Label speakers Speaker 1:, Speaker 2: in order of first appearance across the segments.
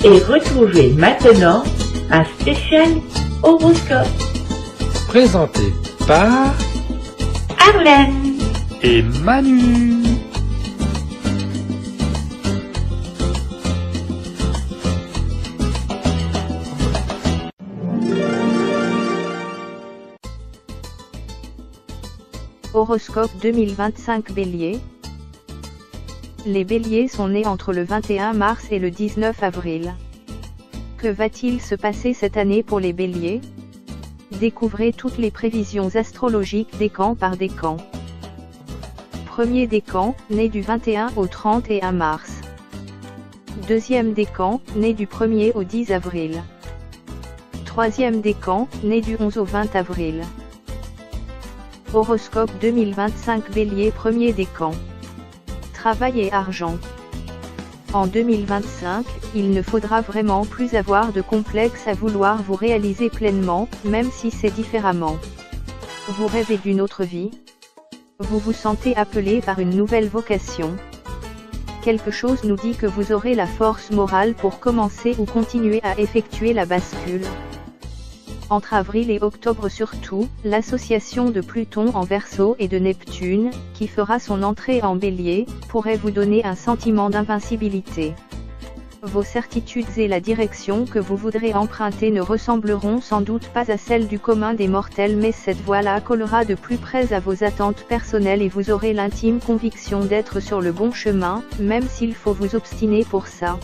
Speaker 1: Et retrouvez maintenant un spécial horoscope.
Speaker 2: Présenté par
Speaker 1: Arlène
Speaker 2: et Manu.
Speaker 3: Horoscope 2025 Bélier. Les Béliers sont nés entre le 21 mars et le 19 avril. Que va-t-il se passer cette année pour les Béliers? Découvrez toutes les prévisions astrologiques décan par décan. Premier décan, né du 21 au 31 mars. Deuxième décan, né du 1er au 10 avril. Troisième décan, né du 11 au 20 avril. Horoscope 2025 Bélier premier décan. Travail et argent. En 2025, il ne faudra vraiment plus avoir de complexe à vouloir vous réaliser pleinement, même si c'est différemment. Vous rêvez d'une autre vie? Vous vous sentez appelé par une nouvelle vocation? Quelque chose nous dit que vous aurez la force morale pour commencer ou continuer à effectuer la bascule. Entre avril et octobre surtout, l'association de Pluton en Verseau et de Neptune, qui fera son entrée en Bélier, pourrait vous donner un sentiment d'invincibilité. Vos certitudes et la direction que vous voudrez emprunter ne ressembleront sans doute pas à celle du commun des mortels, mais cette voie-là collera de plus près à vos attentes personnelles et vous aurez l'intime conviction d'être sur le bon chemin, même s'il faut vous obstiner pour ça.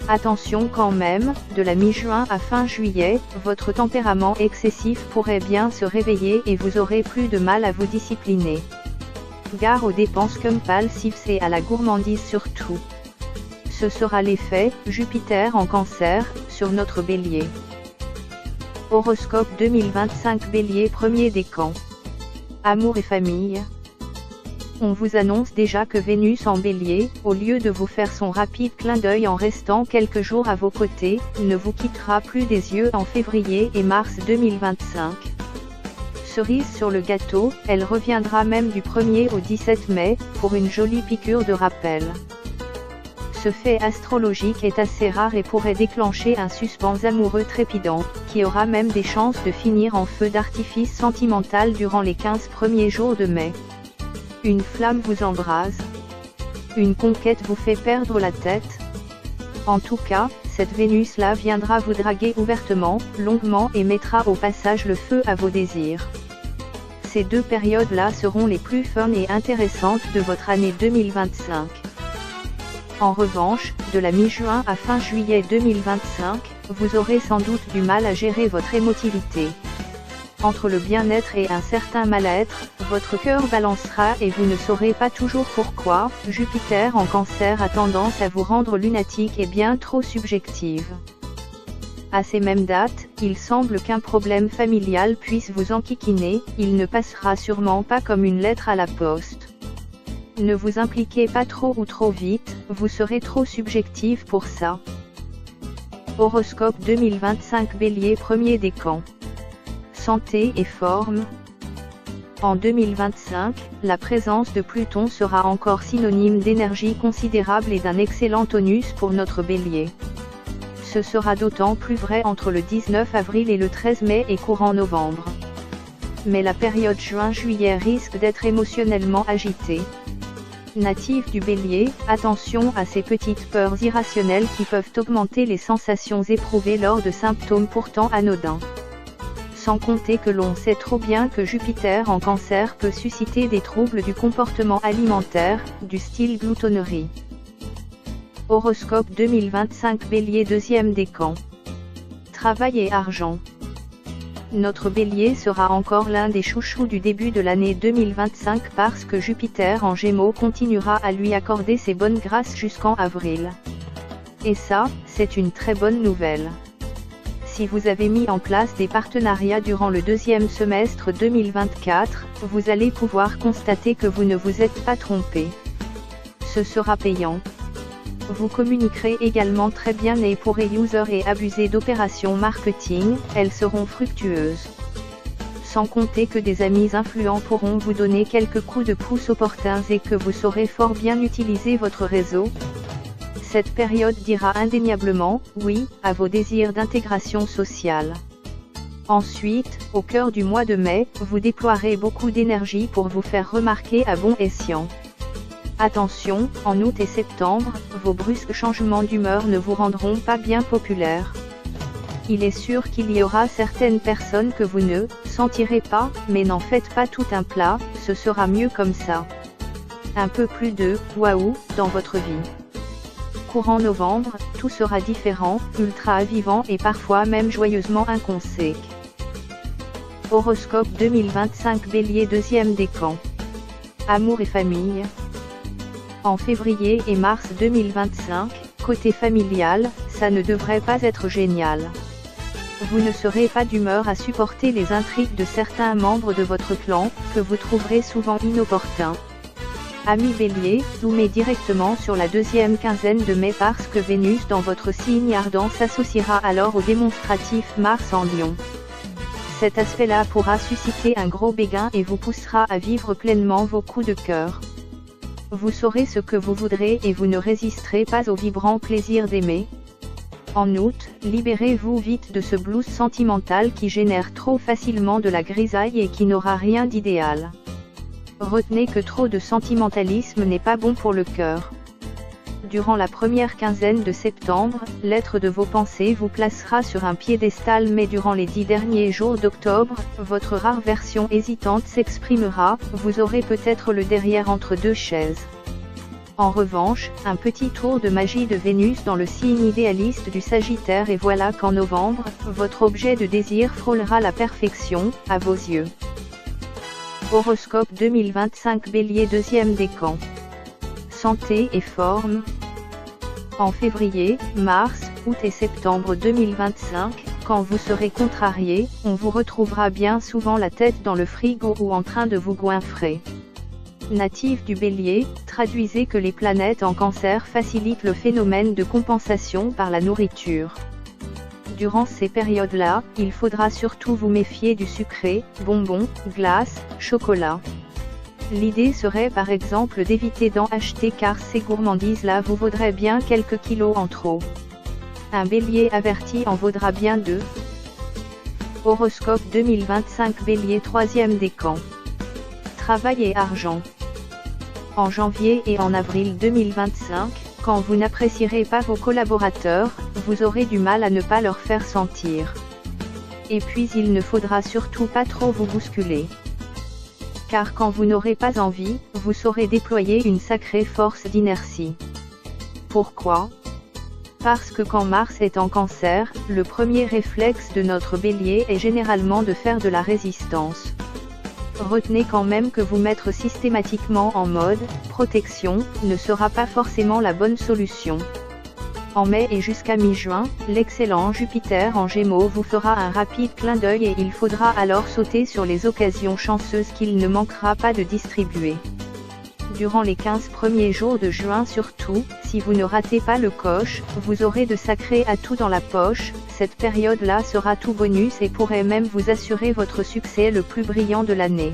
Speaker 3: Attention quand même, de la mi-juin à fin juillet, votre tempérament excessif pourrait bien se réveiller et vous aurez plus de mal à vous discipliner. Gare aux dépenses compulsives et à la gourmandise surtout. Ce sera l'effet, Jupiter en Cancer, sur notre Bélier. Horoscope 2025 Bélier premier décan. Amour et famille. On vous annonce déjà que Vénus en Bélier, au lieu de vous faire son rapide clin d'œil en restant quelques jours à vos côtés, ne vous quittera plus des yeux en février et mars 2025. Cerise sur le gâteau, elle reviendra même du 1er au 17 mai, pour une jolie piqûre de rappel. Ce fait astrologique est assez rare et pourrait déclencher un suspense amoureux trépidant, qui aura même des chances de finir en feu d'artifice sentimental durant les 15 premiers jours de mai. Une flamme vous embrase. Une conquête vous fait perdre la tête. En tout cas, cette Vénus-là viendra vous draguer ouvertement, longuement et mettra au passage le feu à vos désirs. Ces deux périodes-là seront les plus fun et intéressantes de votre année 2025. En revanche, de la mi-juin à fin juillet 2025, vous aurez sans doute du mal à gérer votre émotivité. Entre le bien-être et un certain mal-être, votre cœur balancera et vous ne saurez pas toujours pourquoi. Jupiter en Cancer a tendance à vous rendre lunatique et bien trop subjective. À ces mêmes dates, il semble qu'un problème familial puisse vous enquiquiner, il ne passera sûrement pas comme une lettre à la poste. Ne vous impliquez pas trop ou trop vite, vous serez trop subjectif pour ça. Horoscope 2025 Bélier premier décan. Santé et forme. En 2025, la présence de Pluton sera encore synonyme d'énergie considérable et d'un excellent tonus pour notre Bélier. Ce sera d'autant plus vrai entre le 19 avril et le 13 mai et courant novembre. Mais la période juin-juillet risque d'être émotionnellement agitée. Natif du Bélier, attention à ces petites peurs irrationnelles qui peuvent augmenter les sensations éprouvées lors de symptômes pourtant anodins. Sans compter que l'on sait trop bien que Jupiter en Cancer peut susciter des troubles du comportement alimentaire, du style gloutonnerie. Horoscope 2025 Bélier deuxième décan. Travail et argent. Notre Bélier sera encore l'un des chouchous du début de l'année 2025 parce que Jupiter en Gémeaux continuera à lui accorder ses bonnes grâces jusqu'en avril. Et ça, c'est une très bonne nouvelle. Si vous avez mis en place des partenariats durant le deuxième semestre 2024, vous allez pouvoir constater que vous ne vous êtes pas trompé. Ce sera payant. Vous communiquerez également très bien et pourrez user et abuser d'opérations marketing, elles seront fructueuses. Sans compter que des amis influents pourront vous donner quelques coups de pouce opportuns et que vous saurez fort bien utiliser votre réseau. Cette période dira indéniablement « oui » à vos désirs d'intégration sociale. Ensuite, au cœur du mois de mai, vous déploierez beaucoup d'énergie pour vous faire remarquer à bon escient. Attention, en août et septembre, vos brusques changements d'humeur ne vous rendront pas bien populaire. Il est sûr qu'il y aura certaines personnes que vous ne sentirez pas, mais n'en faites pas tout un plat, ce sera mieux comme ça. Un peu plus de « waouh » dans votre vie. Courant novembre, tout sera différent, ultra vivant et parfois même joyeusement inconséquent. Horoscope 2025 Bélier, deuxième décan. Amour et famille. En février et mars 2025, côté familial, ça ne devrait pas être génial. Vous ne serez pas d'humeur à supporter les intrigues de certains membres de votre clan, que vous trouverez souvent inopportuns. Amis Bélier, zoomez directement sur la deuxième quinzaine de mai parce que Vénus dans votre signe ardent s'associera alors au démonstratif Mars en Lion. Cet aspect-là pourra susciter un gros béguin et vous poussera à vivre pleinement vos coups de cœur. Vous saurez ce que vous voudrez et vous ne résisterez pas au vibrant plaisir d'aimer. En août, libérez-vous vite de ce blues sentimental qui génère trop facilement de la grisaille et qui n'aura rien d'idéal. Retenez que trop de sentimentalisme n'est pas bon pour le cœur. Durant la première quinzaine de septembre, l'être de vos pensées vous placera sur un piédestal, mais durant les 10 derniers jours d'octobre, votre rare version hésitante s'exprimera, vous aurez peut-être le derrière entre deux chaises. En revanche, un petit tour de magie de Vénus dans le signe idéaliste du Sagittaire et voilà qu'en novembre, votre objet de désir frôlera la perfection, à vos yeux. Horoscope 2025 Bélier, deuxième décan. Santé et forme. En février, mars, août et septembre 2025, quand vous serez contrarié, on vous retrouvera bien souvent la tête dans le frigo ou en train de vous goinfrer. Natif du Bélier, traduisez que les planètes en Cancer facilitent le phénomène de compensation par la nourriture. Durant ces périodes-là, il faudra surtout vous méfier du sucré, bonbons, glaces, chocolat. L'idée serait par exemple d'éviter d'en acheter car ces gourmandises-là vous vaudraient bien quelques kilos en trop. Un Bélier averti en vaudra bien deux. Horoscope 2025 Bélier, troisième décan. Travail et argent. En janvier et en avril 2025, quand vous n'apprécierez pas vos collaborateurs, vous aurez du mal à ne pas leur faire sentir. Et puis il ne faudra surtout pas trop vous bousculer. Car quand vous n'aurez pas envie, vous saurez déployer une sacrée force d'inertie. Pourquoi ? Parce que quand Mars est en Cancer, le premier réflexe de notre Bélier est généralement de faire de la résistance. Retenez quand même que vous mettre systématiquement en mode protection ne sera pas forcément la bonne solution. En mai et jusqu'à mi-juin, l'excellent Jupiter en Gémeaux vous fera un rapide clin d'œil et il faudra alors sauter sur les occasions chanceuses qu'il ne manquera pas de distribuer. Durant les 15 premiers jours de juin surtout, si vous ne ratez pas le coche, vous aurez de sacrés atouts dans la poche. Cette période-là sera tout bonus et pourrait même vous assurer votre succès le plus brillant de l'année.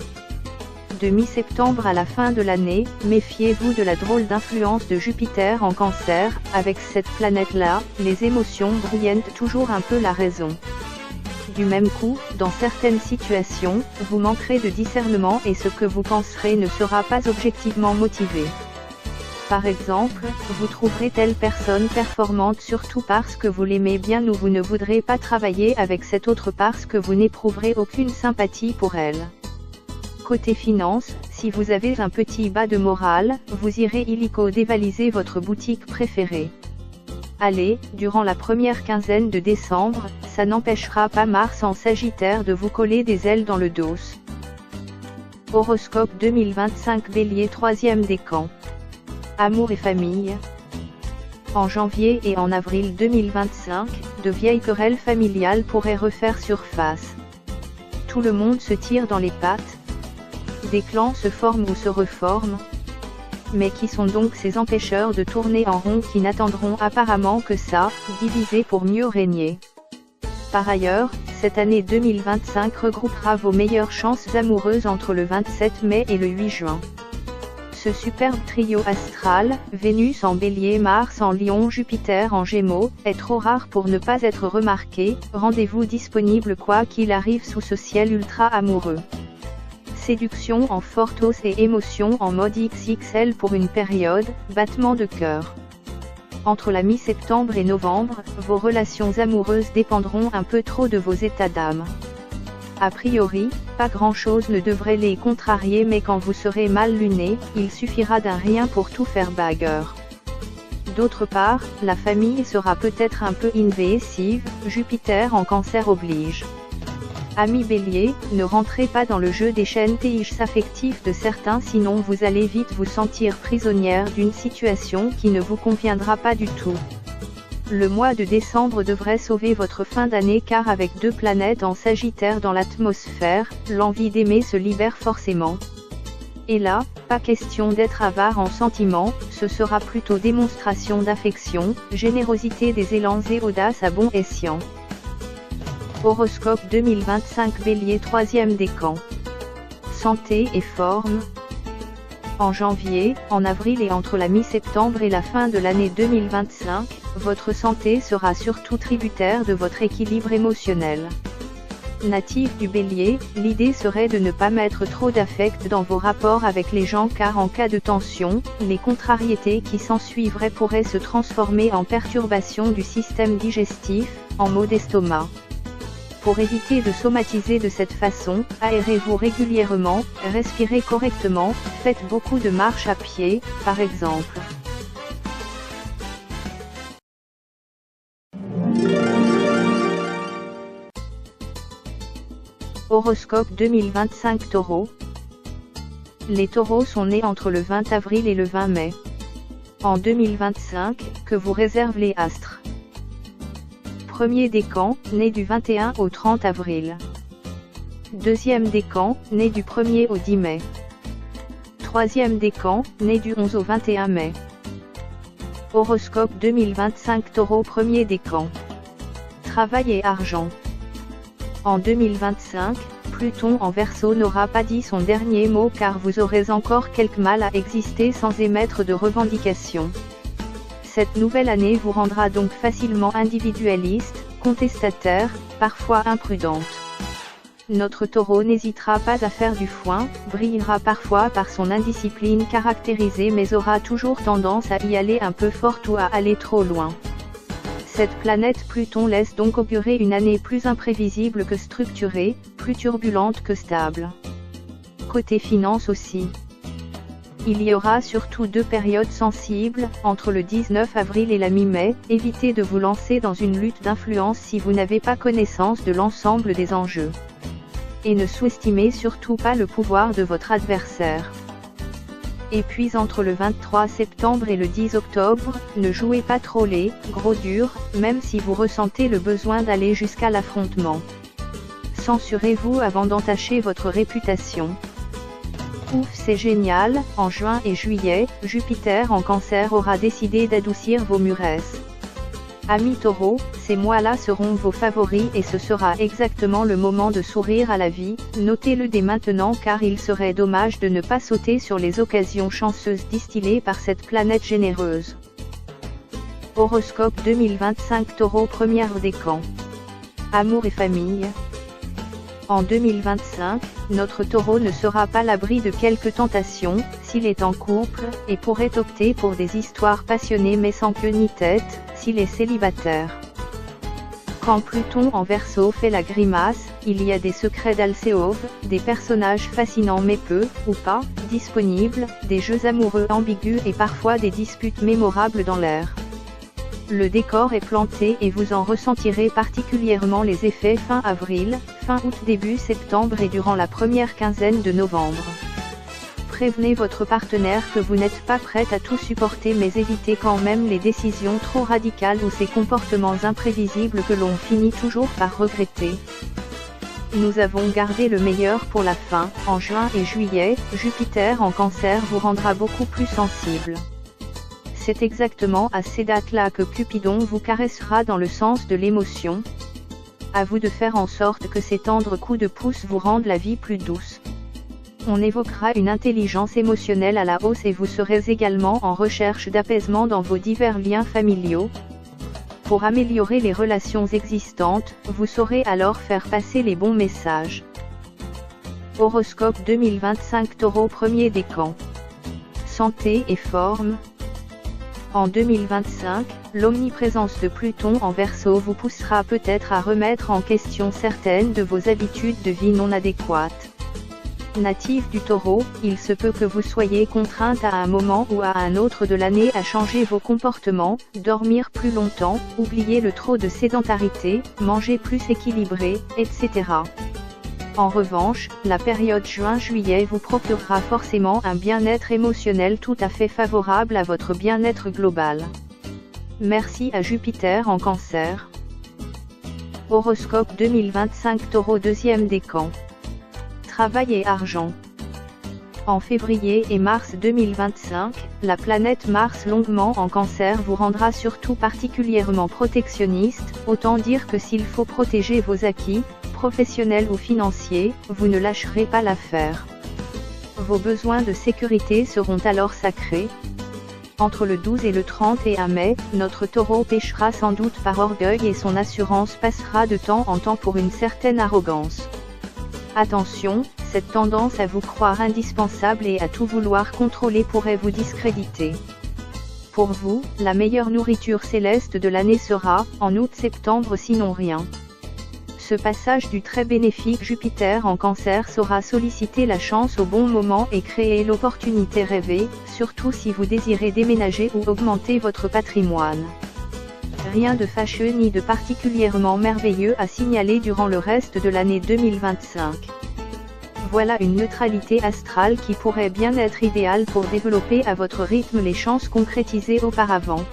Speaker 3: De mi-septembre à la fin de l'année, méfiez-vous de la drôle d'influence de Jupiter en Cancer. Avec cette planète-là, les émotions brouillent toujours un peu la raison. Du même coup, dans certaines situations, vous manquerez de discernement et ce que vous penserez ne sera pas objectivement motivé. Par exemple, vous trouverez telle personne performante surtout parce que vous l'aimez bien ou vous ne voudrez pas travailler avec cette autre parce que vous n'éprouverez aucune sympathie pour elle. Côté finance, si vous avez un petit bas de morale, vous irez illico dévaliser votre boutique préférée. Allez, durant la première quinzaine de décembre, ça n'empêchera pas Mars en Sagittaire de vous coller des ailes dans le dos. Horoscope 2025 Bélier, troisième décan. Amour et famille. En janvier et en avril 2025, de vieilles querelles familiales pourraient refaire surface. Tout le monde se tire dans les pattes. Des clans se forment ou se reforment. Mais qui sont donc ces empêcheurs de tourner en rond qui n'attendront apparemment que ça, diviser pour mieux régner. Par ailleurs, cette année 2025 regroupera vos meilleures chances amoureuses entre le 27 mai et le 8 juin. Ce superbe trio astral, Vénus en Bélier, Mars en Lion, Jupiter en Gémeaux, est trop rare pour ne pas être remarqué. Rendez-vous disponible quoi qu'il arrive sous ce ciel ultra amoureux. Séduction en forte hausse et émotion en mode XXL pour une période, battement de cœur. Entre la mi-septembre et novembre, vos relations amoureuses dépendront un peu trop de vos états d'âme. A priori, pas grand-chose ne devrait les contrarier, mais quand vous serez mal luné, il suffira d'un rien pour tout faire bagarre. D'autre part, la famille sera peut-être un peu invasive, Jupiter en Cancer oblige. Amis Bélier, ne rentrez pas dans le jeu des chantages affectifs de certains, sinon vous allez vite vous sentir prisonnière d'une situation qui ne vous conviendra pas du tout. Le mois de décembre devrait sauver votre fin d'année car avec 2 planètes en Sagittaire dans l'atmosphère, l'envie d'aimer se libère forcément. Et là, pas question d'être avare en sentiments, ce sera plutôt démonstration d'affection, générosité, des élans et audace à bon escient. Horoscope 2025 Bélier, 3e décan. Santé et forme. En janvier, en avril et entre la mi-septembre et la fin de l'année 2025, votre santé sera surtout tributaire de votre équilibre émotionnel. Natif du Bélier, l'idée serait de ne pas mettre trop d'affect dans vos rapports avec les gens car en cas de tension, les contrariétés qui s'ensuivraient pourraient se transformer en perturbation du système digestif, en maux d'estomac. Pour éviter de somatiser de cette façon, aérez-vous régulièrement, respirez correctement, faites beaucoup de marche à pied, par exemple. Horoscope 2025 Taureau. Les taureaux sont nés entre le 20 avril et le 20 mai. En 2025, que vous réservent les astres? Premier décan, né du 21 au 30 avril. Deuxième décan, né du 1er au 10 mai. Troisième décan, né du 11 au 21 mai. Horoscope 2025 Taureau. Premier décan. Travail et argent. En 2025, Pluton en Verseau n'aura pas dit son dernier mot car vous aurez encore quelque mal à exister sans émettre de revendications. Cette nouvelle année vous rendra donc facilement individualiste, contestataire, parfois imprudente. Notre taureau n'hésitera pas à faire du foin, brillera parfois par son indiscipline caractérisée mais aura toujours tendance à y aller un peu fort ou à aller trop loin. Cette planète Pluton laisse donc augurer une année plus imprévisible que structurée, plus turbulente que stable. Côté finance aussi. Il y aura surtout 2 périodes sensibles, entre le 19 avril et la mi-mai, évitez de vous lancer dans une lutte d'influence si vous n'avez pas connaissance de l'ensemble des enjeux. Et ne sous-estimez surtout pas le pouvoir de votre adversaire. Et puis entre le 23 septembre et le 10 octobre, ne jouez pas trop les gros durs, même si vous ressentez le besoin d'aller jusqu'à l'affrontement. Censurez-vous avant d'entacher votre réputation. Ouf, c'est génial, en juin et juillet, Jupiter en Cancer aura décidé d'adoucir vos muresses. Amis Taureaux, ces mois-là seront vos favoris et ce sera exactement le moment de sourire à la vie, notez-le dès maintenant car il serait dommage de ne pas sauter sur les occasions chanceuses distillées par cette planète généreuse. Horoscope 2025 Taureau. Première décan. Amour et famille. En 2025, notre taureau ne sera pas l'abri de quelques tentations, s'il est en couple, et pourrait opter pour des histoires passionnées mais sans queue ni tête, s'il est célibataire. Quand Pluton en Verseau fait la grimace, il y a des secrets d'Alcéove, des personnages fascinants mais peu, ou pas, disponibles, des jeux amoureux ambigus et parfois des disputes mémorables dans l'air. Le décor est planté et vous en ressentirez particulièrement les effets fin avril, fin août, début septembre et durant la première quinzaine de novembre. Prévenez votre partenaire que vous n'êtes pas prête à tout supporter mais évitez quand même les décisions trop radicales ou ces comportements imprévisibles que l'on finit toujours par regretter. Nous avons gardé le meilleur pour la fin. En juin et juillet, Jupiter en Cancer vous rendra beaucoup plus sensible. C'est exactement à ces dates-là que Cupidon vous caressera dans le sens de l'émotion. À vous de faire en sorte que ces tendres coups de pouce vous rendent la vie plus douce. On évoquera une intelligence émotionnelle à la hausse et vous serez également en recherche d'apaisement dans vos divers liens familiaux. Pour améliorer les relations existantes, vous saurez alors faire passer les bons messages. Horoscope 2025 Taureau, premier décan. Santé et forme. En 2025, l'omniprésence de Pluton en Verseau vous poussera peut-être à remettre en question certaines de vos habitudes de vie non adéquates. Natif du Taureau, il se peut que vous soyez contrainte à un moment ou à un autre de l'année à changer vos comportements, dormir plus longtemps, oublier le trop de sédentarité, manger plus équilibré, etc. En revanche, la période juin-juillet vous procurera forcément un bien-être émotionnel tout à fait favorable à votre bien-être global. Merci à Jupiter en Cancer. Horoscope 2025 Taureau, deuxième décan. Travail et argent. En février et mars 2025, la planète Mars longuement en Cancer vous rendra surtout particulièrement protectionniste, autant dire que s'il faut protéger vos acquis, professionnels ou financiers, vous ne lâcherez pas l'affaire. Vos besoins de sécurité seront alors sacrés. Entre le 12 et le 31 mai, notre Taureau péchera sans doute par orgueil et son assurance passera de temps en temps pour une certaine arrogance. Attention, cette tendance à vous croire indispensable et à tout vouloir contrôler pourrait vous discréditer. Pour vous, la meilleure nourriture céleste de l'année sera, en août-septembre sinon rien. Ce passage du très bénéfique Jupiter en Cancer saura solliciter la chance au bon moment et créer l'opportunité rêvée, surtout si vous désirez déménager ou augmenter votre patrimoine. Rien de fâcheux ni de particulièrement merveilleux à signaler durant le reste de l'année 2025. Voilà une neutralité astrale qui pourrait bien être idéale pour développer à votre rythme les chances concrétisées auparavant.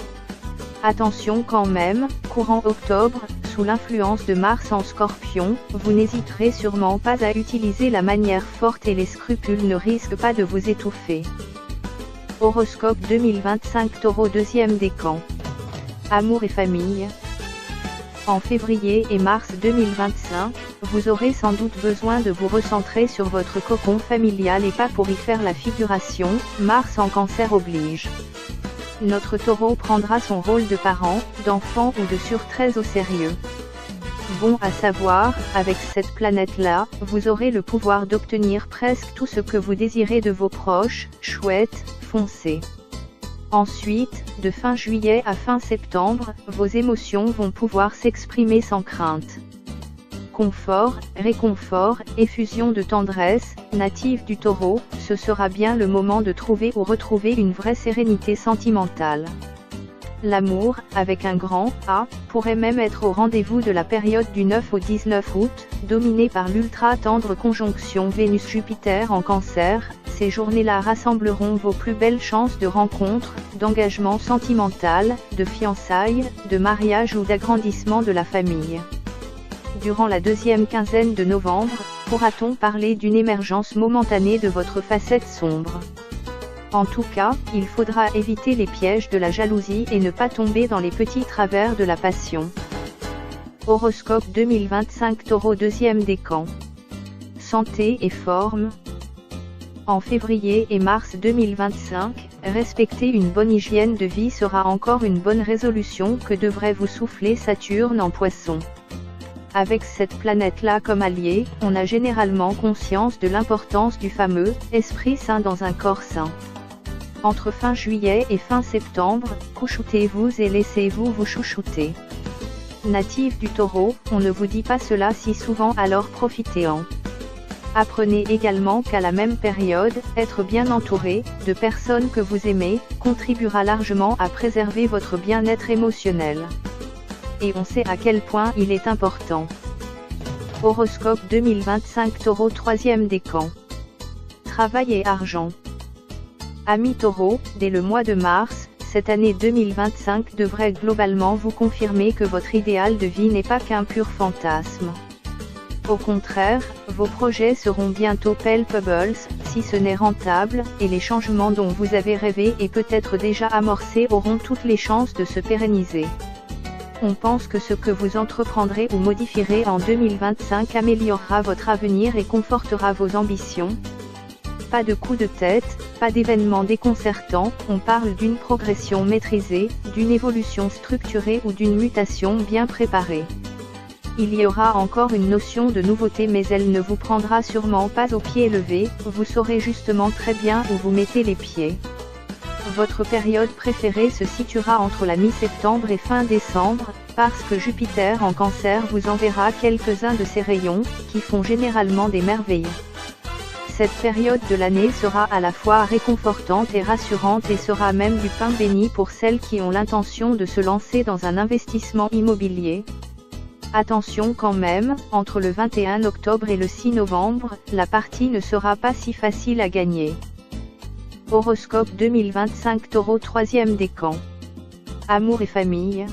Speaker 3: Attention quand même, courant octobre, sous l'influence de Mars en Scorpion, vous n'hésiterez sûrement pas à utiliser la manière forte et les scrupules ne risquent pas de vous étouffer. Horoscope 2025 Taureau, deuxième décan. Amour et famille. En février et mars 2025, vous aurez sans doute besoin de vous recentrer sur votre cocon familial et pas pour y faire la figuration, Mars en Cancer oblige. Notre Taureau prendra son rôle de parent, d'enfant ou de sœur très au sérieux. Bon à savoir, avec cette planète-là, vous aurez le pouvoir d'obtenir presque tout ce que vous désirez de vos proches, chouette, foncez. Ensuite, de fin juillet à fin septembre, vos émotions vont pouvoir s'exprimer sans crainte. Confort, réconfort, effusion de tendresse, native du Taureau, ce sera bien le moment de trouver ou retrouver une vraie sérénité sentimentale. L'amour, avec un grand A, pourrait même être au rendez-vous de la période du 9 au 19 août, dominée par l'ultra-tendre conjonction Vénus-Jupiter en Cancer. Ces journées-là rassembleront vos plus belles chances de rencontre, d'engagement sentimental, de fiançailles, de mariage ou d'agrandissement de la famille. Durant la deuxième quinzaine de novembre, pourra-t-on parler d'une émergence momentanée de votre facette sombre. En tout cas, il faudra éviter les pièges de la jalousie et ne pas tomber dans les petits travers de la passion. Horoscope 2025 Taureau, deuxième décan. Santé et forme. En février et mars 2025, respecter une bonne hygiène de vie sera encore une bonne résolution que devrait vous souffler Saturne en Poisson. Avec cette planète-là comme allié, on a généralement conscience de l'importance du fameux « esprit sain dans un corps sain ». Entre fin juillet et fin septembre, couchoutez-vous et laissez-vous vous chouchouter. Natif du Taureau, on ne vous dit pas cela si souvent, alors profitez-en. Apprenez également qu'à la même période, être bien entouré, de personnes que vous aimez, contribuera largement à préserver votre bien-être émotionnel. Et on sait à quel point il est important. Horoscope 2025 Taureau, troisième décan. Travail et argent. Amis Taureau, dès le mois de mars, cette année 2025 devrait globalement vous confirmer que votre idéal de vie n'est pas qu'un pur fantasme. Au contraire, vos projets seront bientôt palpables, si ce n'est rentable, et les changements dont vous avez rêvé et peut-être déjà amorcés auront toutes les chances de se pérenniser. On pense que ce que vous entreprendrez ou modifierez en 2025 améliorera votre avenir et confortera vos ambitions. Pas de coup de tête, pas d'événements déconcertants, on parle d'une progression maîtrisée, d'une évolution structurée ou d'une mutation bien préparée. Il y aura encore une notion de nouveauté mais elle ne vous prendra sûrement pas au pied levé, vous saurez justement très bien où vous mettez les pieds. Votre période préférée se situera entre la mi-septembre et fin décembre, parce que Jupiter en Cancer vous enverra quelques-uns de ses rayons, qui font généralement des merveilles. Cette période de l'année sera à la fois réconfortante et rassurante et sera même du pain béni pour celles qui ont l'intention de se lancer dans un investissement immobilier. Attention quand même, entre le 21 octobre et le 6 novembre, la partie ne sera pas si facile à gagner. Horoscope 2025 Taureau 3e décan. Amour et famille.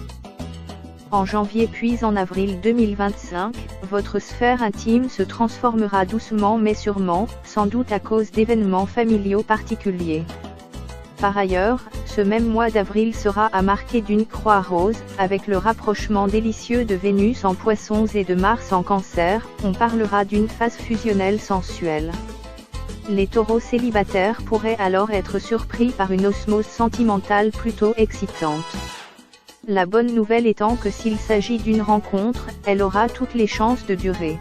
Speaker 3: En janvier puis en avril 2025, votre sphère intime se transformera doucement mais sûrement, sans doute à cause d'événements familiaux particuliers. Par ailleurs, ce même mois d'avril sera à marquer d'une croix rose, avec le rapprochement délicieux de Vénus en Poissons et de Mars en Cancer, on parlera d'une phase fusionnelle sensuelle. Les taureaux célibataires pourraient alors être surpris par une osmose sentimentale plutôt excitante. La bonne nouvelle étant que s'il s'agit d'une rencontre, elle aura toutes les chances de durer.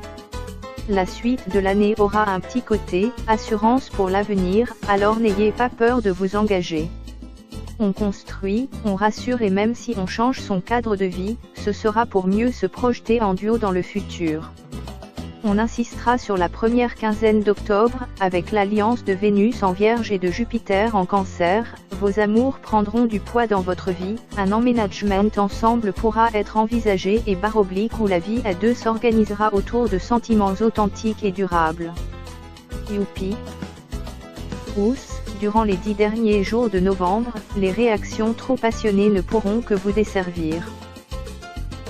Speaker 3: La suite de l'année aura un petit côté assurance pour l'avenir, alors n'ayez pas peur de vous engager. On construit, on rassure et même si on change son cadre de vie, ce sera pour mieux se projeter en duo dans le futur. On insistera sur la première quinzaine d'octobre, avec l'alliance de Vénus en Vierge et de Jupiter en Cancer, vos amours prendront du poids dans votre vie, un emménagement ensemble pourra être envisagé et / où la vie à deux s'organisera autour de sentiments authentiques et durables. Youpi! Ous, durant les 10 derniers jours de novembre, les réactions trop passionnées ne pourront que vous desservir.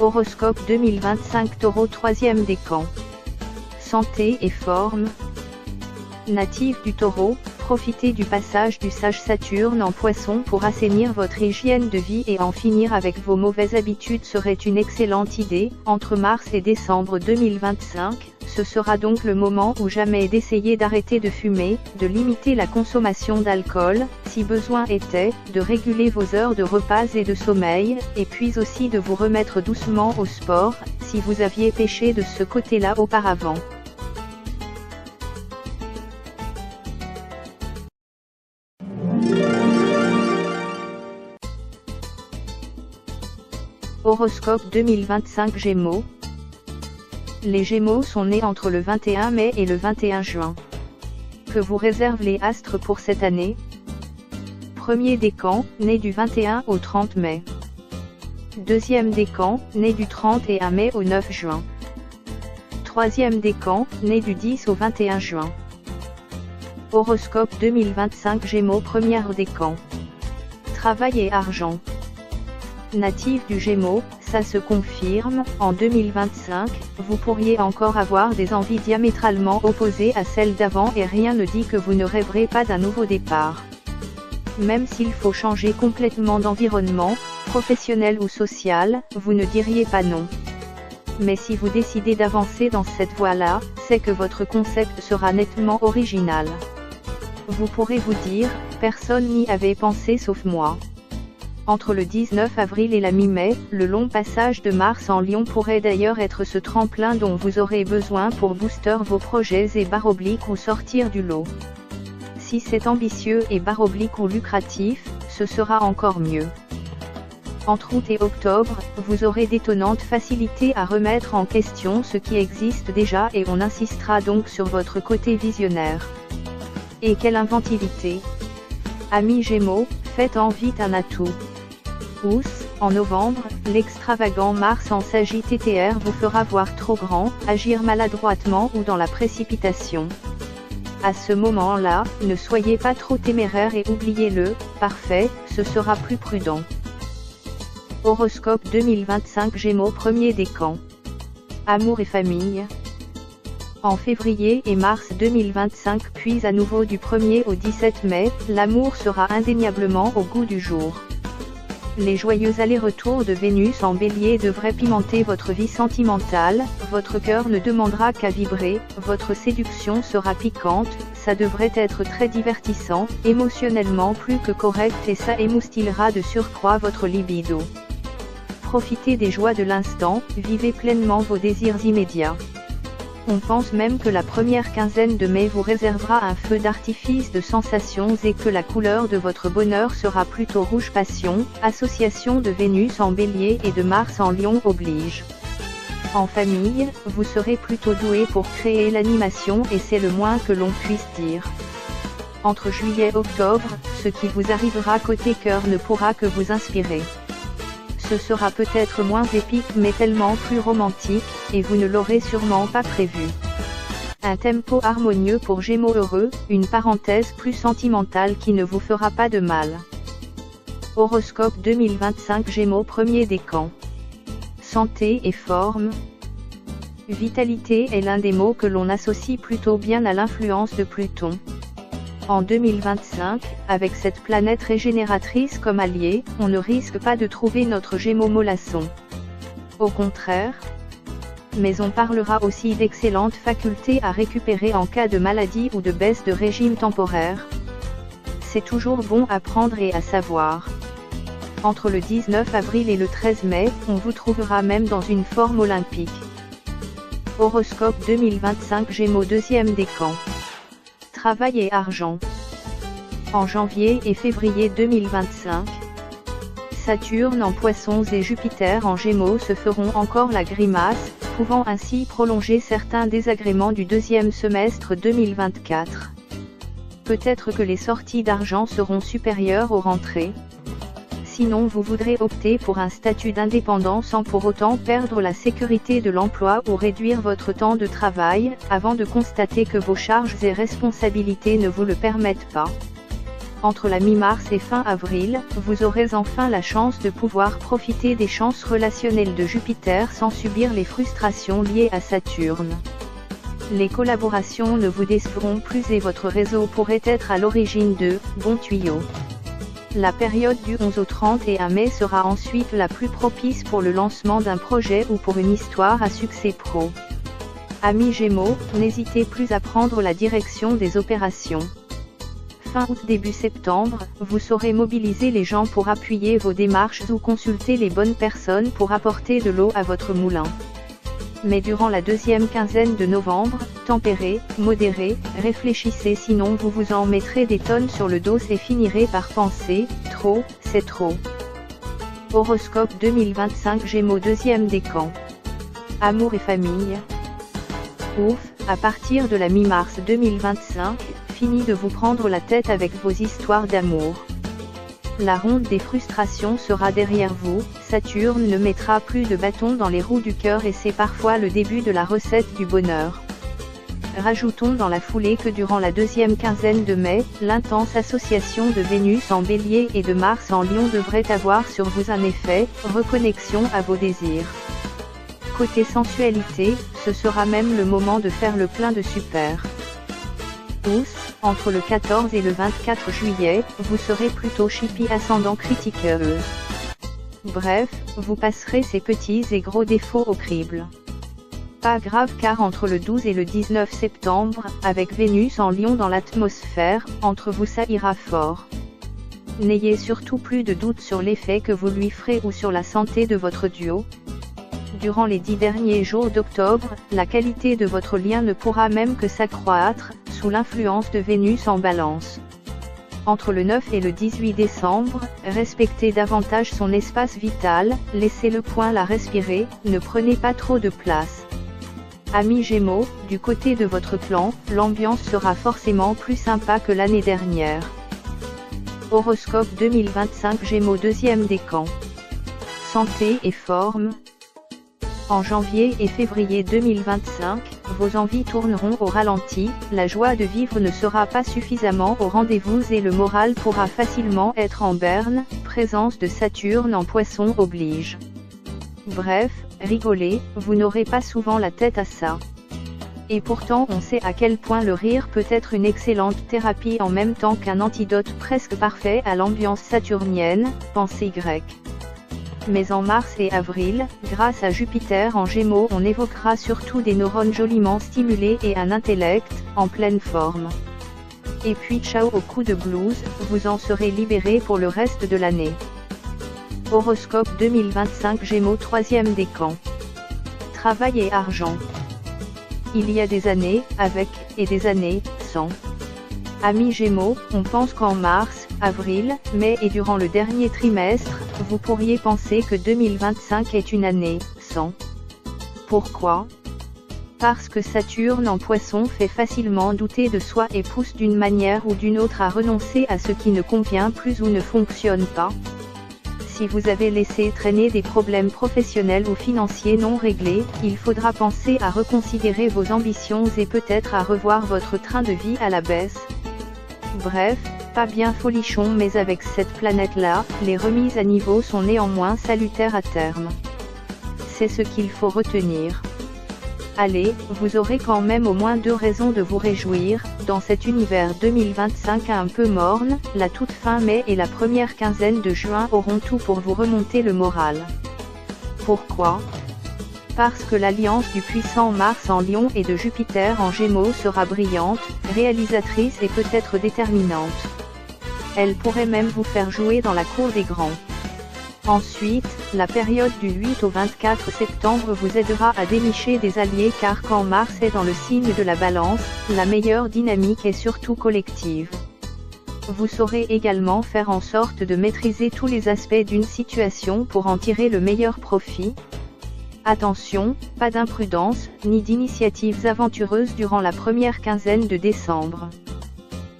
Speaker 3: Horoscope 2025 Taureau 3e décan. Santé et forme. Natif du Taureau, profitez du passage du sage Saturne en Poisson pour assainir votre hygiène de vie et en finir avec vos mauvaises habitudes serait une excellente idée. Entre mars et décembre 2025, ce sera donc le moment ou jamais d'essayer d'arrêter de fumer, de limiter la consommation d'alcool, si besoin était, de réguler vos heures de repas et de sommeil, et puis aussi de vous remettre doucement au sport, si vous aviez péché de ce côté-là auparavant. Horoscope 2025 Gémeaux. Les Gémeaux sont nés entre le 21 mai et le 21 juin. Que vous réservent les astres pour cette année? Premier décan, né du 21 au 30 mai. Deuxième décan, né du 31 mai au 9 juin. Troisième décan, né du 10 au 21 juin. Horoscope 2025 Gémeaux premier décan. Travail et argent. Natif du Gémeaux, ça se confirme, en 2025, vous pourriez encore avoir des envies diamétralement opposées à celles d'avant et rien ne dit que vous ne rêverez pas d'un nouveau départ. Même s'il faut changer complètement d'environnement, professionnel ou social, vous ne diriez pas non. Mais si vous décidez d'avancer dans cette voie-là, c'est que votre concept sera nettement original. Vous pourrez vous dire, personne n'y avait pensé sauf moi. Entre le 19 avril et la mi-mai, le long passage de Mars en Lion pourrait d'ailleurs être ce tremplin dont vous aurez besoin pour booster vos projets et / ou sortir du lot. Si c'est ambitieux et / ou lucratif, ce sera encore mieux. Entre août et octobre, vous aurez d'étonnantes facilités à remettre en question ce qui existe déjà et on insistera donc sur votre côté visionnaire. Et quelle inventivité! Amis Gémeaux, faites-en vite un atout. Ous, en novembre, l'extravagant Mars en Sagittaire vous fera voir trop grand, agir maladroitement ou dans la précipitation. À ce moment-là, ne soyez pas trop téméraire et oubliez-le, parfait, ce sera plus prudent. Horoscope 2025 Gémeaux premier décan. Amour et famille. En février et mars 2025 puis à nouveau du 1er au 17 mai, l'amour sera indéniablement au goût du jour. Les joyeux allers-retours de Vénus en Bélier devraient pimenter votre vie sentimentale, votre cœur ne demandera qu'à vibrer, votre séduction sera piquante, ça devrait être très divertissant, émotionnellement plus que correct et ça émoustillera de surcroît votre libido. Profitez des joies de l'instant, vivez pleinement vos désirs immédiats. On pense même que la première quinzaine de mai vous réservera un feu d'artifice de sensations et que la couleur de votre bonheur sera plutôt rouge passion, association de Vénus en Bélier et de Mars en Lion oblige. En famille, vous serez plutôt doué pour créer l'animation et c'est le moins que l'on puisse dire. Entre juillet et octobre, ce qui vous arrivera côté cœur ne pourra que vous inspirer. Ce sera peut-être moins épique mais tellement plus romantique, et vous ne l'aurez sûrement pas prévu. Un tempo harmonieux pour Gémeaux heureux, une parenthèse plus sentimentale qui ne vous fera pas de mal. Horoscope 2025 Gémeaux premier décan. Santé et forme. Vitalité est l'un des mots que l'on associe plutôt bien à l'influence de Pluton. En 2025, avec cette planète régénératrice comme alliée, on ne risque pas de trouver notre Gémeaux mollasson. Au contraire. Mais on parlera aussi d'excellentes facultés à récupérer en cas de maladie ou de baisse de régime temporaire. C'est toujours bon à prendre et à savoir. Entre le 19 avril et le 13 mai, on vous trouvera même dans une forme olympique. Horoscope 2025 Gémeaux deuxième décan. Travail et argent. En janvier et février 2025, Saturne en Poissons et Jupiter en Gémeaux se feront encore la grimace, pouvant ainsi prolonger certains désagréments du deuxième semestre 2024. Peut-être que les sorties d'argent seront supérieures aux rentrées. Sinon vous voudrez opter pour un statut d'indépendant sans pour autant perdre la sécurité de l'emploi ou réduire votre temps de travail, avant de constater que vos charges et responsabilités ne vous le permettent pas. Entre la mi-mars et fin avril, vous aurez enfin la chance de pouvoir profiter des chances relationnelles de Jupiter sans subir les frustrations liées à Saturne. Les collaborations ne vous décevront plus et votre réseau pourrait être à l'origine de bons tuyaux. La période du 11 au 31 mai sera ensuite la plus propice pour le lancement d'un projet ou pour une histoire à succès pro. Amis Gémeaux, n'hésitez plus à prendre la direction des opérations. Fin août début septembre, vous saurez mobiliser les gens pour appuyer vos démarches ou consulter les bonnes personnes pour apporter de l'eau à votre moulin. Mais durant la deuxième quinzaine de novembre, tempérez, modérez, réfléchissez sinon vous vous en mettrez des tonnes sur le dos et finirez par penser « trop, c'est trop ». Horoscope 2025 Gémeaux deuxième décan. Amour et famille. Ouf, à partir de la mi-mars 2025, fini de vous prendre la tête avec vos histoires d'amour. La ronde des frustrations sera derrière vous, Saturne ne mettra plus de bâton dans les roues du cœur et c'est parfois le début de la recette du bonheur. Rajoutons dans la foulée que durant la deuxième quinzaine de mai, l'intense association de Vénus en Bélier et de Mars en Lion devrait avoir sur vous un effet, reconnexion à vos désirs. Côté sensualité, ce sera même le moment de faire le plein de super. Entre le 14 et le 24 juillet, vous serez plutôt chippie ascendant critiqueuse. Bref, vous passerez ces petits et gros défauts au crible. Pas grave car entre le 12 et le 19 septembre, avec Vénus en Lion dans l'atmosphère, entre vous ça ira fort. N'ayez surtout plus de doute sur l'effet que vous lui ferez ou sur la santé de votre duo. Durant les 10 derniers jours d'octobre, la qualité de votre lien ne pourra même que s'accroître, sous l'influence de Vénus en Balance. Entre le 9 et le 18 décembre, respectez davantage son espace vital, laissez le point la respirer, ne prenez pas trop de place. Amis Gémeaux, du côté de votre clan, l'ambiance sera forcément plus sympa que l'année dernière. Horoscope 2025 Gémeaux deuxième décan. Santé et forme. En janvier et février 2025, vos envies tourneront au ralenti, la joie de vivre ne sera pas suffisamment au rendez-vous et le moral pourra facilement être en berne, présence de Saturne en Poisson oblige. Bref, rigolez, vous n'aurez pas souvent la tête à ça. Et pourtant on sait à quel point le rire peut être une excellente thérapie en même temps qu'un antidote presque parfait à l'ambiance saturnienne, pensée grecque. mais en mars et avril, grâce à Jupiter en Gémeaux, on évoquera surtout des neurones joliment stimulés et un intellect en pleine forme. Et puis ciao au coup de blues, vous en serez libéré pour le reste de l'année. Horoscope 2025 Gémeaux 3e décan. Travail et argent. Il y a des années avec et des années sans. Amis Gémeaux, on pense qu'en mars, avril, mai et durant le dernier trimestre, vous pourriez penser que 2025 est une année sans. Pourquoi ? Parce que Saturne en Poisson fait facilement douter de soi et pousse d'une manière ou d'une autre à renoncer à ce qui ne convient plus ou ne fonctionne pas. Si vous avez laissé traîner des problèmes professionnels ou financiers non réglés, il faudra penser à reconsidérer vos ambitions et peut-être à revoir votre train de vie à la baisse. Bref, pas bien folichon, mais avec cette planète-là, les remises à niveau sont néanmoins salutaires à terme. C'est ce qu'il faut retenir. Allez, vous aurez quand même au moins 2 raisons de vous réjouir, dans cet univers 2025 un peu morne, la toute fin mai et la première quinzaine de juin auront tout pour vous remonter le moral. Pourquoi ? Parce que l'alliance du puissant Mars en Lion et de Jupiter en Gémeaux sera brillante, réalisatrice et peut-être déterminante. Elle pourrait même vous faire jouer dans la cour des grands. Ensuite, la période du 8 au 24 septembre vous aidera à dénicher des alliés car quand Mars est dans le signe de la Balance, la meilleure dynamique est surtout collective. Vous saurez également faire en sorte de maîtriser tous les aspects d'une situation pour en tirer le meilleur profit. Attention, pas d'imprudence, ni d'initiatives aventureuses durant la première quinzaine de décembre.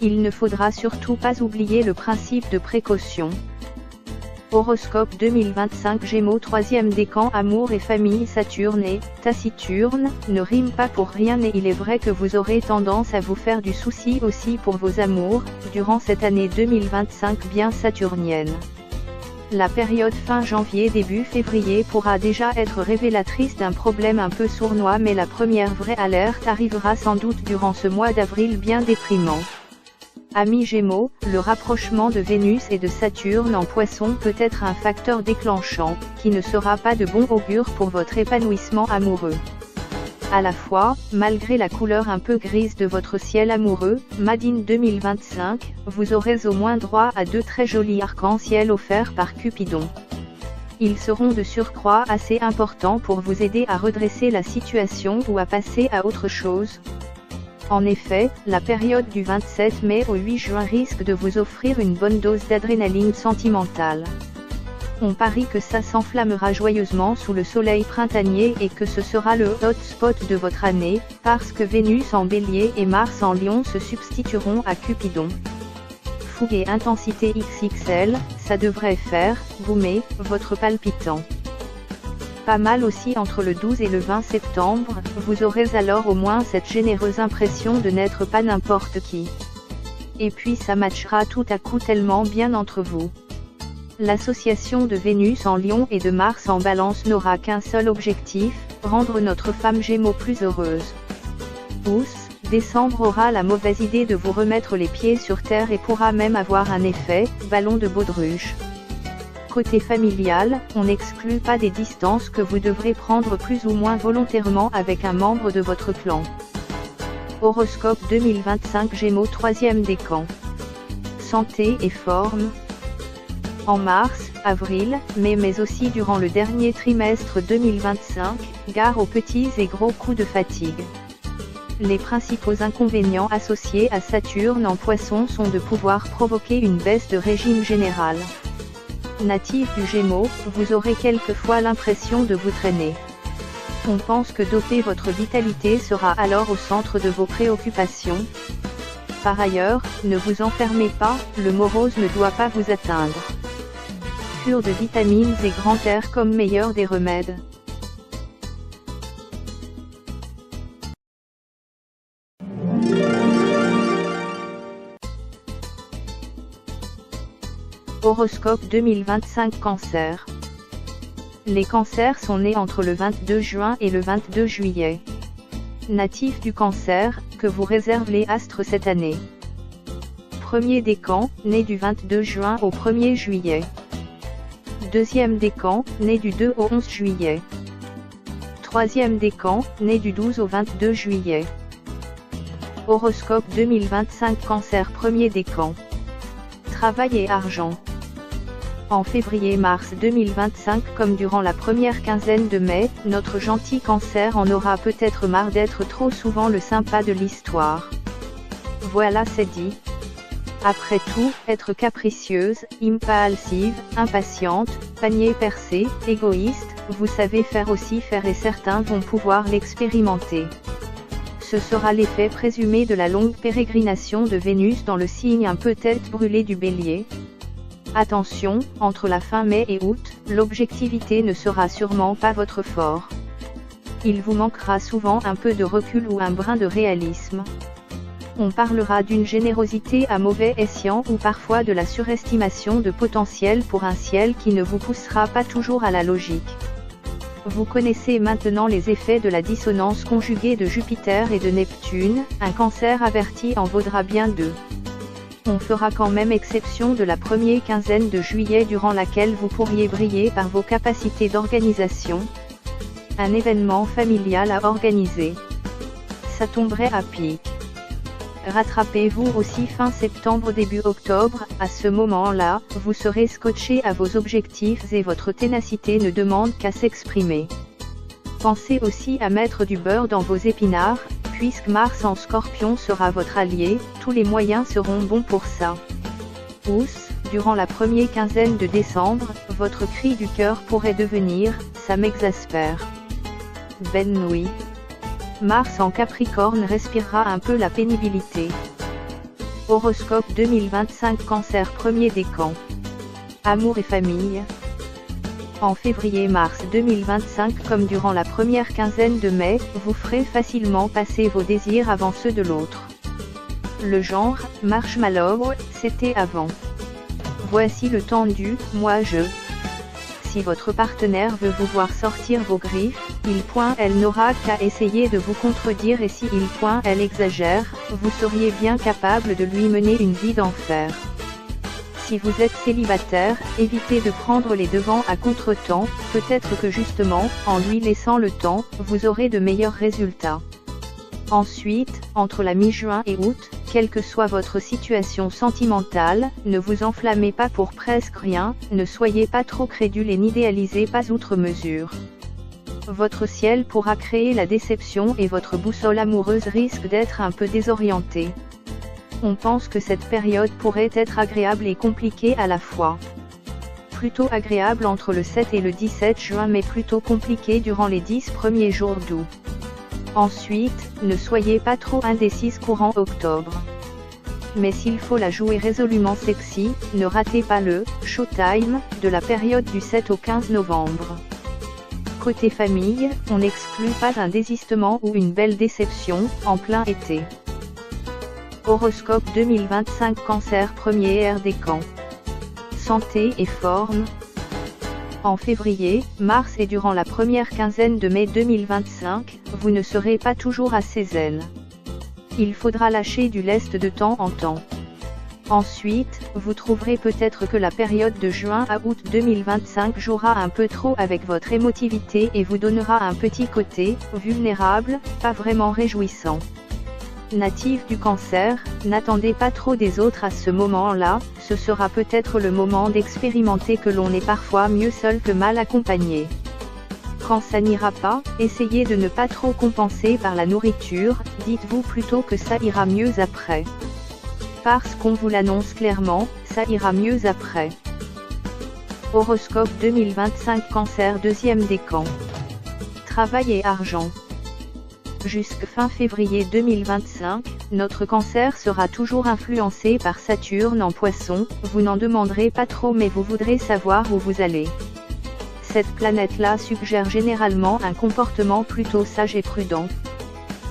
Speaker 3: Il ne faudra surtout pas oublier le principe de précaution. Horoscope 2025 Gémeaux 3e décan. Amour et famille. Saturne et taciturne ne riment pas pour rien et il est vrai que vous aurez tendance à vous faire du souci aussi pour vos amours, durant cette année 2025 bien saturnienne. La période fin janvier début février pourra déjà être révélatrice d'un problème un peu sournois, mais la première vraie alerte arrivera sans doute durant ce mois d'avril bien déprimant. Amis Gémeaux, le rapprochement de Vénus et de Saturne en Poisson peut être un facteur déclenchant, qui ne sera pas de bon augure pour votre épanouissement amoureux. À la fois, malgré la couleur un peu grise de votre ciel amoureux, Made in 2025, vous aurez au moins droit à 2 très jolis arcs-en-ciel offerts par Cupidon. Ils seront de surcroît assez importants pour vous aider à redresser la situation ou à passer à autre chose. En effet, la période du 27 mai au 8 juin risque de vous offrir une bonne dose d'adrénaline sentimentale. On parie que ça s'enflammera joyeusement sous le soleil printanier et que ce sera le hotspot de votre année, parce que Vénus en Bélier et Mars en Lion se substitueront à Cupidon. Fougue et intensité XXL, ça devrait faire boomer votre palpitant. Pas mal aussi entre le 12 et le 20 septembre, vous aurez alors au moins cette généreuse impression de n'être pas n'importe qui. Et puis ça matchera tout à coup tellement bien entre vous. L'association de Vénus en Lion et de Mars en Balance n'aura qu'un seul objectif, rendre notre femme Gémeaux plus heureuse. Décembre aura la mauvaise idée de vous remettre les pieds sur terre et pourra même avoir un effet ballon de baudruche. Côté familial, on n'exclut pas des distances que vous devrez prendre plus ou moins volontairement avec un membre de votre clan. Horoscope 2025 Gémeaux 3e décan. Santé et forme. En mars, avril, mai mais aussi durant le dernier trimestre 2025, gare aux petits et gros coups de fatigue. Les principaux inconvénients associés à Saturne en Poisson sont de pouvoir provoquer une baisse de régime général. Natif du Gémeaux, vous aurez quelquefois l'impression de vous traîner. On pense que doper votre vitalité sera alors au centre de vos préoccupations. Par ailleurs, ne vous enfermez pas, le morose ne doit pas vous atteindre. Cure de vitamines et grand air comme meilleur des remèdes. Horoscope 2025 Cancer. Les cancers sont nés entre le 22 juin et le 22 juillet. Natifs du Cancer, que vous réservent les astres cette année. Premier décan, né du 22 juin au 1er juillet. Deuxième décan, né du 2 au 11 juillet. Troisième décan, né du 12 au 22 juillet. Horoscope 2025 Cancer. Premier décan. Travail et argent. En février-mars 2025 comme durant la première quinzaine de mai, notre gentil Cancer en aura peut-être marre d'être trop souvent le sympa de l'histoire. Voilà, c'est dit. Après tout, être capricieuse, impulsive, impatiente, panier percé, égoïste, vous savez faire aussi faire et certains vont pouvoir l'expérimenter. Ce sera l'effet présumé de la longue pérégrination de Vénus dans le signe un peu tête brûlée du Bélier. Attention, entre la fin mai et août, l'objectivité ne sera sûrement pas votre fort. Il vous manquera souvent un peu de recul ou un brin de réalisme. On parlera d'une générosité à mauvais escient ou parfois de la surestimation de potentiel pour un ciel qui ne vous poussera pas toujours à la logique. Vous connaissez maintenant les effets de la dissonance conjuguée de Jupiter et de Neptune, un Cancer averti en vaudra bien deux. On fera quand même exception de la première quinzaine de juillet durant laquelle vous pourriez briller par vos capacités d'organisation. Un événement familial à organiser. Ça tomberait à pic. Rattrapez-vous aussi fin septembre début octobre, à ce moment-là, vous serez scotché à vos objectifs et votre ténacité ne demande qu'à s'exprimer. Pensez aussi à mettre du beurre dans vos épinards, puisque Mars en Scorpion sera votre allié, tous les moyens seront bons pour ça. Oups, durant la première quinzaine de décembre, votre cri du cœur pourrait devenir « ça m'exaspère ». Bonne nuit. Mars en Capricorne respirera un peu la pénibilité. Horoscope 2025 Cancer. Premier décan. Amour et famille. En février-mars 2025 comme durant la première quinzaine de mai, vous ferez facilement passer vos désirs avant ceux de l'autre. Le genre, marshmallow, c'était avant. Voici le temps du « moi je ». Si votre partenaire veut vous voir sortir vos griffes, elle n'aura qu'à essayer de vous contredire et si elle exagère, vous seriez bien capable de lui mener une vie d'enfer. Si vous êtes célibataire, évitez de prendre les devants à contre-temps, peut-être que justement, en lui laissant le temps, vous aurez de meilleurs résultats. Ensuite, entre la mi-juin et août, quelle que soit votre situation sentimentale, ne vous enflammez pas pour presque rien, ne soyez pas trop crédule et n'idéalisez pas outre mesure. Votre ciel pourra créer la déception et votre boussole amoureuse risque d'être un peu désorientée. On pense que cette période pourrait être agréable et compliquée à la fois. Plutôt agréable entre le 7 et le 17 juin mais plutôt compliquée durant les 10 premiers jours d'août. Ensuite, ne soyez pas trop indécise courant octobre. Mais s'il faut la jouer résolument sexy, ne ratez pas le « showtime » de la période du 7 au 15 novembre. Côté famille, on n'exclut pas un désistement ou une belle déception, en plein été. Horoscope 2025 Cancer. Premier décan. Santé et forme. En février, mars et durant la première quinzaine de mai 2025, vous ne serez pas toujours assez zen. Il faudra lâcher du lest de temps en temps. Ensuite, vous trouverez peut-être que la période de juin à août 2025 jouera un peu trop avec votre émotivité et vous donnera un petit côté vulnérable, pas vraiment réjouissant. Natif du Cancer, n'attendez pas trop des autres à ce moment-là, ce sera peut-être le moment d'expérimenter que l'on est parfois mieux seul que mal accompagné. Quand ça n'ira pas, essayez de ne pas trop compenser par la nourriture, dites-vous plutôt que ça ira mieux après. Parce qu'on vous l'annonce clairement, ça ira mieux après. Horoscope 2025 Cancer. Deuxième décan. Travail et argent. Jusque fin février 2025, notre Cancer sera toujours influencé par Saturne en Poisson, vous n'en demanderez pas trop mais vous voudrez savoir où vous allez. Cette planète-là suggère généralement un comportement plutôt sage et prudent.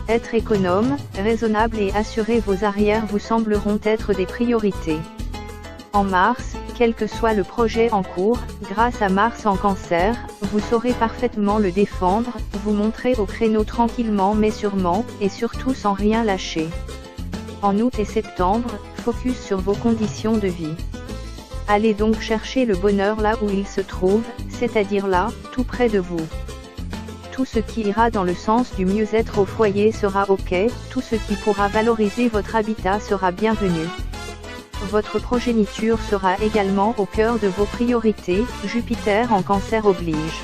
Speaker 3: Être économe, raisonnable et assurer vos arrières vous sembleront être des priorités. En mars, quel que soit le projet en cours, grâce à Mars en Cancer, vous saurez parfaitement le défendre, vous montrer au créneau tranquillement mais sûrement, et surtout sans rien lâcher. En août et septembre, focus sur vos conditions de vie. Allez donc chercher le bonheur là où il se trouve, c'est-à-dire là, tout près de vous. Tout ce qui ira dans le sens du mieux-être au foyer sera OK, tout ce qui pourra valoriser votre habitat sera bienvenu. Votre progéniture sera également au cœur de vos priorités, Jupiter en Cancer oblige.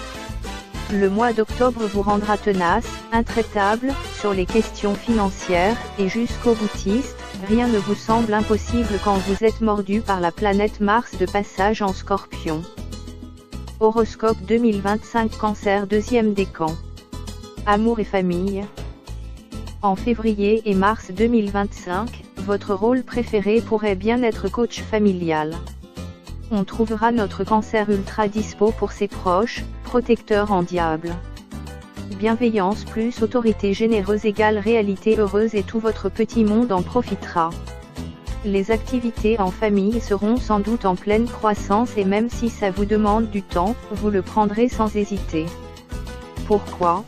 Speaker 3: Le mois d'octobre vous rendra tenace, intraitable, sur les questions financières, et jusqu'au boutiste, rien ne vous semble impossible quand vous êtes mordu par la planète Mars de passage en Scorpion. Horoscope 2025 Cancer deuxième décan. Amour et famille. En février et mars 2025, votre rôle préféré pourrait bien être coach familial. On trouvera notre Cancer ultra dispo pour ses proches, protecteur en diable. Bienveillance plus autorité généreuse égale réalité heureuse et tout votre petit monde en profitera. Les activités en famille seront sans doute en pleine croissance et même si ça vous demande du temps, vous le prendrez sans hésiter. Pourquoi ?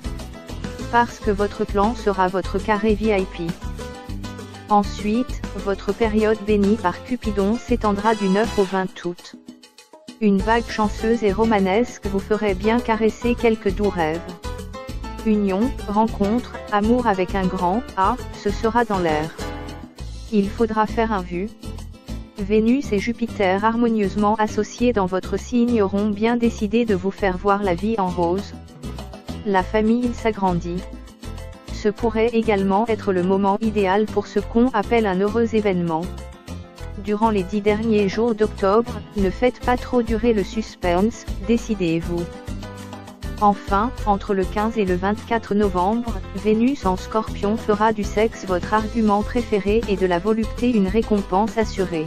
Speaker 3: Parce que votre plan sera votre carré VIP. Ensuite, votre période bénie par Cupidon s'étendra du 9 au 20 août. Une vague chanceuse et romanesque vous ferait bien caresser quelques doux rêves. Union, rencontre, amour avec un grand A, ce sera dans l'air. Il faudra faire un vu. Vénus et Jupiter harmonieusement associés dans votre signe auront bien décidé de vous faire voir la vie en rose. La famille s'agrandit. Ce pourrait également être le moment idéal pour ce qu'on appelle un heureux événement. Durant les 10 derniers jours d'octobre, ne faites pas trop durer le suspense, décidez-vous. Enfin, entre le 15 et le 24 novembre, Vénus en Scorpion fera du sexe votre argument préféré et de la volupté une récompense assurée.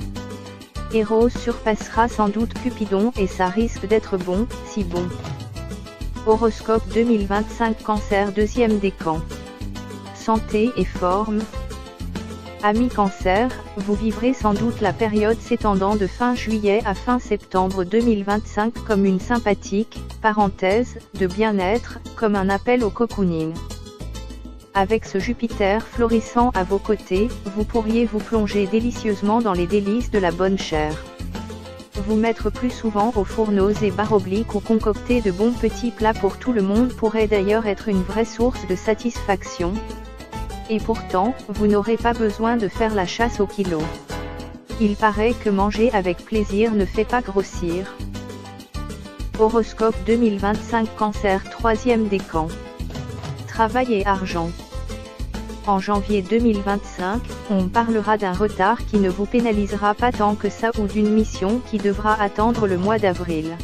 Speaker 3: Eros surpassera sans doute Cupidon et ça risque d'être bon, si bon. Horoscope 2025 Cancer deuxième décan. Santé et forme. Amis Cancer, vous vivrez sans doute la période s'étendant de fin juillet à fin septembre 2025 comme une sympathique, parenthèse, de bien-être, comme un appel au cocooning. Avec ce Jupiter florissant à vos côtés, vous pourriez vous plonger délicieusement dans les délices de la bonne chair. Vous mettre plus souvent au fourneau et barre oblique ou concocter de bons petits plats pour tout le monde pourrait d'ailleurs être une vraie source de satisfaction. Et pourtant, vous n'aurez pas besoin de faire la chasse au kilo. Il paraît que manger avec plaisir ne fait pas grossir. Horoscope 2025 Cancer troisième décan. Travail et argent. En janvier 2025, on parlera d'un retard qui ne vous pénalisera pas tant que ça ou d'une mission qui devra attendre le mois d'avril.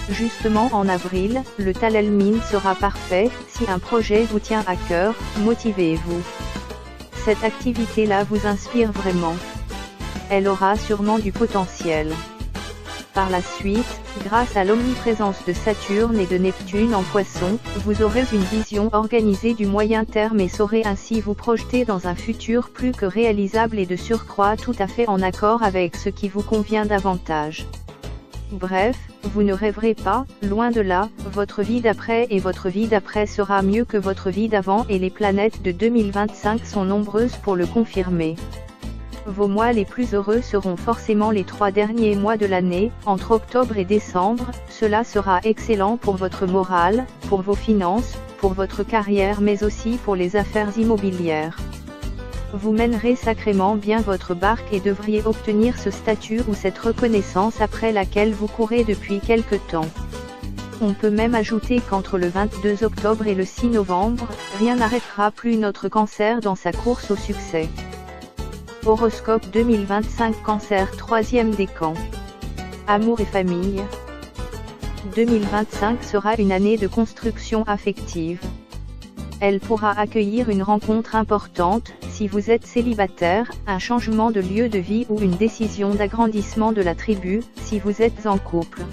Speaker 3: Justement en avril, le Talalmin sera parfait, si un projet vous tient à cœur, motivez-vous. Cette activité-là vous inspire vraiment. Elle aura sûrement du potentiel. Par la suite, grâce à l'omniprésence de Saturne et de Neptune en Poisson, vous aurez une vision organisée du moyen terme et saurez ainsi vous projeter dans un futur plus que réalisable et de surcroît tout à fait en accord avec ce qui vous convient davantage. Bref, vous ne rêverez pas, loin de là, votre vie d'après et votre vie d'après sera mieux que votre vie d'avant et les planètes de 2025 sont nombreuses pour le confirmer. Vos mois les plus heureux seront forcément les 3 derniers mois de l'année, entre octobre et décembre, cela sera excellent pour votre morale, pour vos finances, pour votre carrière mais aussi pour les affaires immobilières. Vous mènerez sacrément bien votre barque et devriez obtenir ce statut ou cette reconnaissance après laquelle vous courez depuis quelque temps. On peut même ajouter qu'entre le 22 octobre et le 6 novembre, rien n'arrêtera plus notre Cancer dans sa course au succès. Horoscope 2025 Cancer troisième décan. Amour et famille. 2025 sera une année de construction affective. Elle pourra accueillir une rencontre importante, si vous êtes célibataire, un changement de lieu de vie ou une décision d'agrandissement de la tribu, si vous êtes en couple.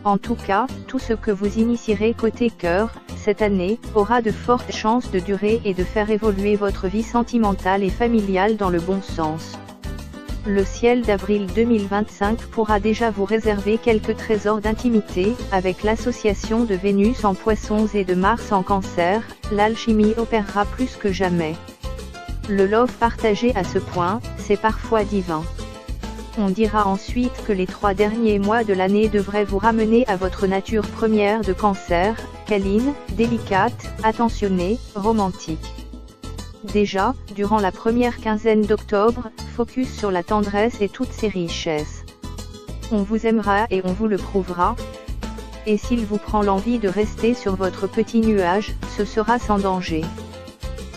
Speaker 3: En tout cas, tout ce que vous initierez côté cœur, cette année, aura de fortes chances de durer et de faire évoluer votre vie sentimentale et familiale dans le bon sens. Le ciel d'avril 2025 pourra déjà vous réserver quelques trésors d'intimité, avec l'association de Vénus en Poissons et de Mars en Cancer, l'alchimie opérera plus que jamais. Le love partagé à ce point, c'est parfois divin. On dira ensuite que les 3 derniers mois de l'année devraient vous ramener à votre nature première de Cancer, câline, délicate, attentionnée, romantique. Déjà, durant la première quinzaine d'octobre, focus sur la tendresse et toutes ses richesses. On vous aimera et on vous le prouvera. Et s'il vous prend l'envie de rester sur votre petit nuage, ce sera sans danger.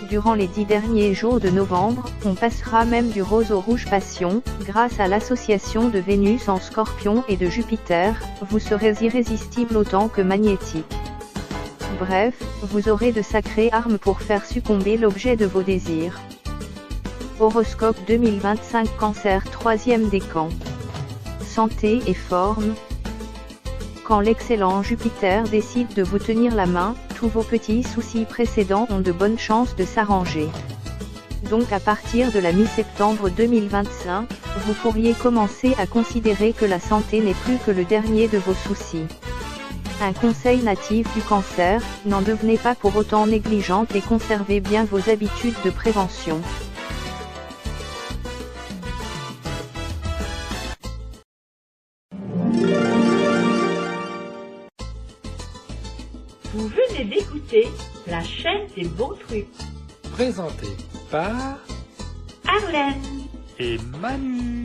Speaker 3: Durant les 10 derniers jours de novembre, on passera même du rose au rouge passion, grâce à l'association de Vénus en Scorpion et de Jupiter, vous serez irrésistible autant que magnétique. Bref, vous aurez de sacrées armes pour faire succomber l'objet de vos désirs. Horoscope 2025 Cancer 3e décan. Santé et forme. Quand l'excellent Jupiter décide de vous tenir la main, tous vos petits soucis précédents ont de bonnes chances de s'arranger. Donc à partir de la mi-septembre 2025, vous pourriez commencer à considérer que la santé n'est plus que le dernier de vos soucis. Un conseil natif du Cancer, n'en devenez pas pour autant négligente et conservez bien vos habitudes de prévention.
Speaker 1: Vous venez d'écouter la chaîne des bons trucs.
Speaker 2: Présenté par
Speaker 1: Arlène.
Speaker 2: et Manu.